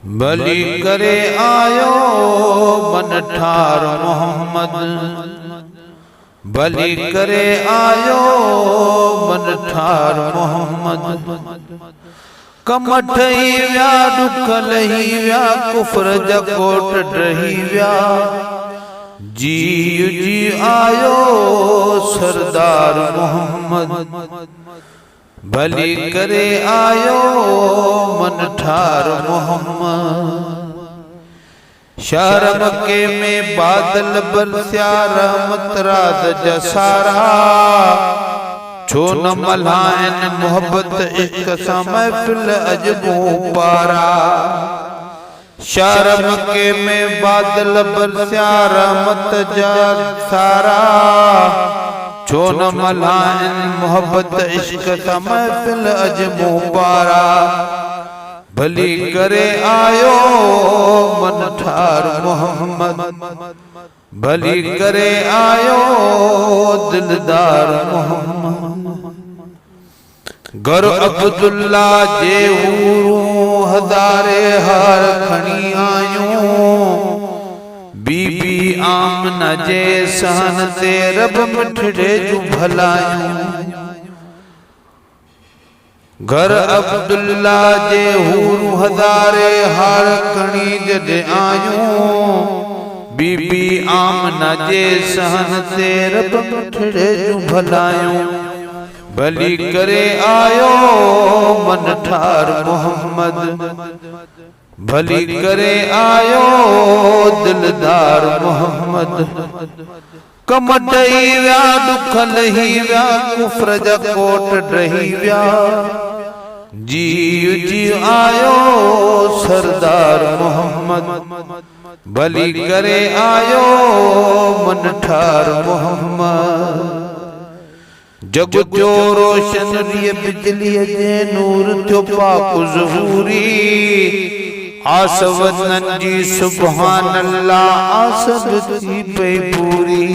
भली करे आयो मन ठार मोहम्मद, भली करे आयो मन ठार मोहम्मद। कमठई व्या दुख लही व्या कुफर जकोट डही व्या, जी जी आयो सरदार मोहम्मद। भली करे आयो मन ठार मोहम्मद। शहर मक्के में बादल बरस्या रहमत रात जसारा, छो न मल्हाइन मोहब्बत इश्क सा महफिल अजबो पारा। शहर मक्के में बादल बरस्या रहमत जसारा, छो न मल्हाइन मोहब्बत इश्क सा महफिल अजबो पारा। भली करे आयो मन ठार मोहम्मद, भली करे आयो दिलदार मोहम्मद। घर अब्दुल्ला जे हूरूं हज़ारे हार खणी आयूं, बीबी आमना जे सहन ते रब मिठड़े जूं भलायूं। घर अब्दुल्ला जे हूरूं हज़ारे हार खणी जॾे आयूं, बीबी आमना जे सहन ते रब मिठड़े जूं भलायूं। भली करे आयो मन ठार मोहम्मद, भली करे आयो दिलदार मोहम्मद। कमटई व्या दुख लही व्या कुफर जा कोट डही व्या, जी जी आयो सरदार मोहम्मद। भली करे आयो मन ठार मोहम्मद। जग जो रोशन रिय बिजली जे नूर थियो पाक ज़हूरी, आस वतन जी सुभान अल्लाह आस थी पई पूरी।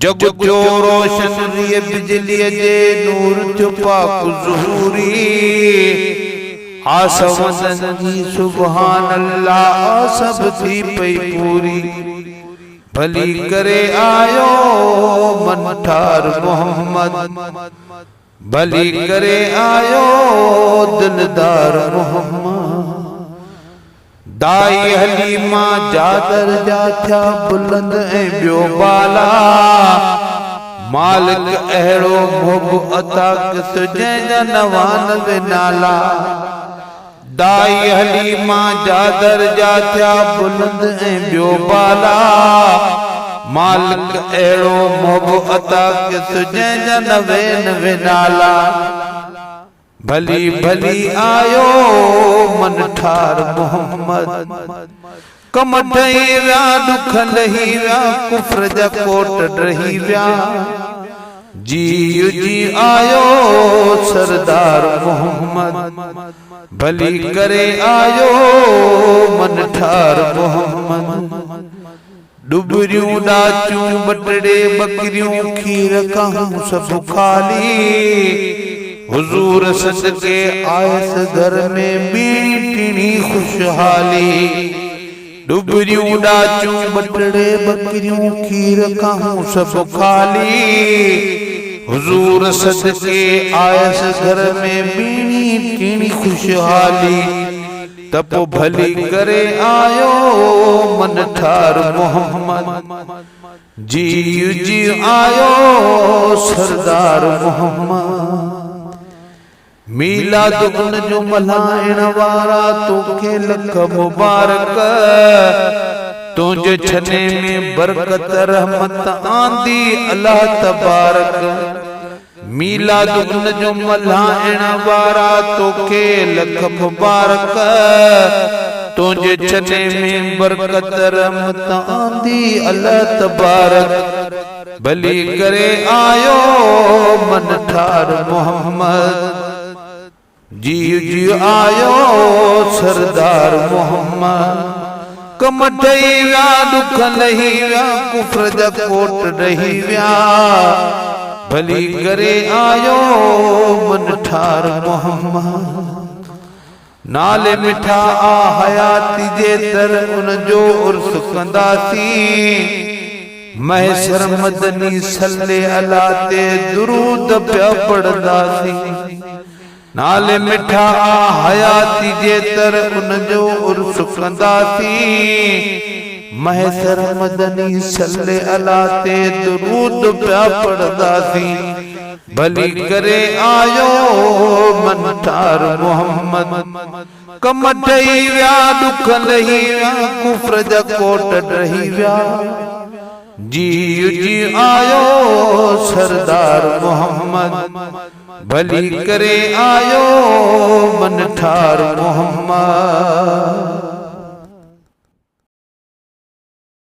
जग जो रोशन रिय बिजली जे नूर थियो पाक ज़हूरी, आस वतन जी सुभान अल्लाह आस थी पई पूरी। भली करे आयो मन ठार मोहम्मद, भली करे आयो दिलदार मोहम्मद। दाई हलीमा जादर जा थिया बुलंद ऐं ॿियो बाला, मालिक अहिड़ो मोह अता किस जंहिंजा 99 नाला। दाई हलीमा जादर जा थिया बुलंद ऐं ॿियो बाला, मालिक अहिड़ो मोह अता किस जंहिंजा 99 नाला। भली भली आयो मन ठार मोहम्मद। कमठई व्या दुख लही व्या कुफर जा कोट डही व्या, जी जी आयो सरदार मोहम्मद। भली करे आयो मन ठार मोहम्मद। डुबरियूं डाचूं बटड़े बकरियूं खीर कहूं सब खाली, हुजूर सदके आयस घर में बीड़ी टीणी खुशहाली। डुबरियूं डाचूं बटड़े बकरियूं खीर कहूं सब खाली, हुजूर सदके आयस घर में बीड़ी टीणी खुशहाली। तपो भली करे आयो मन ठार मोहम्मद, जी जी आयो सरदार मोहम्मद। मीलाद उन जो मल्हाइण वारा तोखे लख मुबारक, तुझे छने में बरकत रहमत आंदी अल्लाह तबारक। मीलाद उन जो मल्हाइण वारा तोखे लख मुबारक, तुझे छने में बरकत रहमत आंदी अल्लाह तबारक। भली करे आयो मन ठार मोहम्मद, जी जी आयो सरदार मोहम्मद। कमठई व्या दुख लही व्या कुफर जा कोट डही व्या, भली करे आयो मन ठार मोहम्मद। नाले मिठा आ हयाती जे तर उन जो उर्स कंदासी महशर मदनी सल्ले अला ते दुरूद पिया पढ़दासी नाले मिठा आ हयाती जे तर उन जो उर्स कंदासी महशर मदनी सल्ले अला ते दुरूद पिया पढ़दासी भली करे आयो मनठार मोहम्मद कम ठही विया दुख लही विया कुफ्र जा कोट ढही विया जी आयो सरदार मोहम्मद भली करे आयो मनठार मोहम्मद।